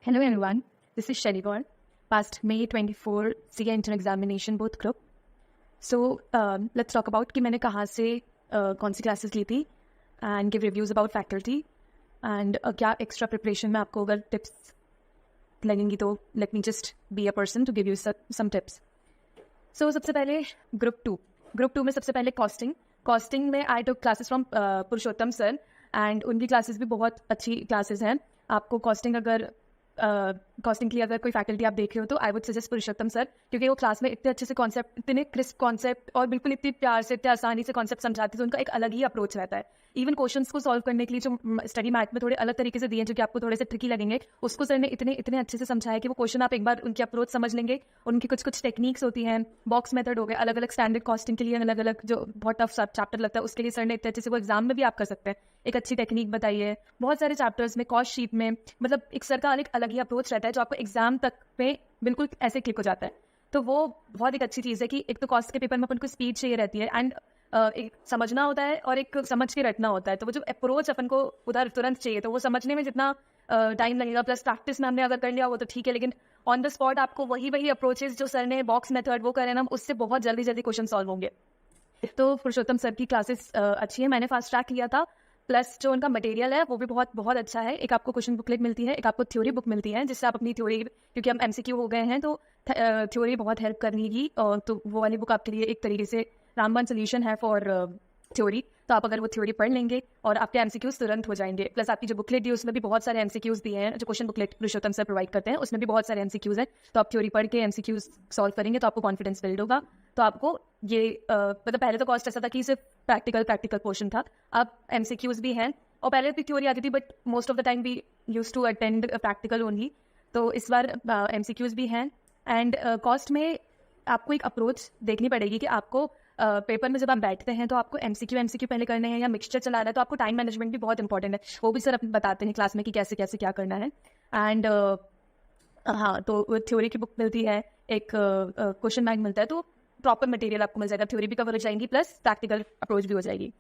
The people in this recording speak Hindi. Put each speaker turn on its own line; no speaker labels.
Hello everyone, this is Shelly past May 24 CA Intern Examination both group. So let's talk about कि मैंने कहाँ से कौन सी classes ली थी and give reviews about faculty and क्या extra preparation में आपको अगर tips लगेंगी तो let me just be a person to give you some tips. So सबसे पहले group 2 में सबसे पहले costing में I took classes from Purushottam sir and उनकी classes भी बहुत अच्छी classes हैं. आपको कॉस्टिंग के लिए अगर कोई फैकल्टी आप देख रहे हो तो I would suggest Purushottam sir, क्योंकि वो क्लास में इतने अच्छे से कॉन्सेप्ट, इतने क्रिस्प कॉन्सेप्ट और बिल्कुल इतनी प्यार से, इतने आसानी से कॉन्सेप्ट समझाते हैं. तो उनका एक अलग ही अप्रोच रहता है. इवन क्वेश्चंस को सॉल्व करने के लिए जो स्टडी मैथ में थोड़े अलग तरीके से दिए हैं जो कि आपको थोड़े से ट्रिकी लगेंगे, उसको सर ने इतने अच्छे से समझाया कि वो क्वेश्चन आप एक बार उनकी अप्रोच समझ लेंगे. उनकी कुछ टेक्निक्स होती हैं, बॉक्स मेथड हो गए, अलग अलग स्टैंडर्ड कॉस्टिंग के लिए अलग अलग जो बहुत टफ चैप्टर लगता है उसके लिए सर ने इतने अच्छे से वो एग्जाम में भी आप कर सकते हैं. एक अच्छी टेक्निक बताई है. बहुत सारे चैप्टर्स में कॉस्ट शीट में मतलब एक सर का अलग ही अप्रोच रहता है जो आपको एग्जाम तक में बिल्कुल ऐसे क्लिक हो जाता है. तो वो बहुत एक अच्छी चीज़ है कि एक तो कॉस्ट के पेपर में अपन को स्पीड चाहिए रहती है एंड एक समझना होता है और एक समझ के रटना होता है. तो वो जो अप्रोच अपन को उधर तुरंत चाहिए, तो वो समझने में जितना टाइम लगेगा प्लस प्रैक्टिस में हमने अगर कर लिया वो तो ठीक है, लेकिन ऑन द स्पॉट आपको वही अप्रोचेस जो सर ने बॉक्स मेथड वो करे ना, उससे बहुत जल्दी क्वेश्चन सॉल्व होंगे. तो पुरुषोत्तम सर की क्लासेस अच्छी है, मैंने फास्ट ट्रैक किया था. प्लस जो उनका मटेरियल है वो भी बहुत अच्छा है. एक आपको क्वेश्चन बुकलेट मिलती है, एक आपको थ्योरी बुक मिलती है जिससे आप अपनी थ्योरी, क्योंकि हम एमसीक्यू हो गए हैं तो थ्योरी बहुत हेल्प करनेगी. और तो वो वाली बुक आपके लिए एक तरीके से रामबाण सोल्यूशन है फॉर थ्योरी. तो आप अगर वो थ्योरी पढ़ लेंगे और आपके एमसीक्यूज तुरंत हो जाएंगे. प्लस आपकी जो बुकलेट दी है उसमें भी बहुत सारे एमसीक्यूज दिए हैं, जो क्वेश्चन बुकलेट पुरुषोत्तम सर प्रोवाइड करते हैं उसमें भी बहुत सारे एमसीक्यूज हैं. तो आप थ्योरी पढ़ के एमसीक्यूज सॉल्व करेंगे तो आपको कॉन्फिडेंस बिल्ड होगा. तो आपको ये मतलब पहले तो कॉस्ट ऐसा था कि सिर्फ प्रैक्टिकल पोर्शन था, अब एमसीक्यूज भी हैं. और पहले भी थ्योरी आती थी but most of the time we used to attend practical only. तो इस बार एमसीक्यूज भी हैं. एंड कॉस्ट में आपको एक अप्रोच देखनी पड़ेगी कि आपको पेपर में जब आप बैठते हैं तो आपको एमसीक्यू पहले करने हैं या मिक्सचर चलाना है. तो आपको टाइम मैनेजमेंट भी बहुत इंपॉर्टेंट है, वो भी सर बताते हैं क्लास में कि कैसे क्या करना है. एंड हाँ, तो थ्योरी की बुक मिलती है, एक क्वेश्चन बैंक मिलता है. तो प्रॉपर मटेरियल आपको मिल जाएगा, थ्योरी भी कवर हो जाएंगी प्लस प्रैक्टिकल अप्रोच भी हो जाएगी.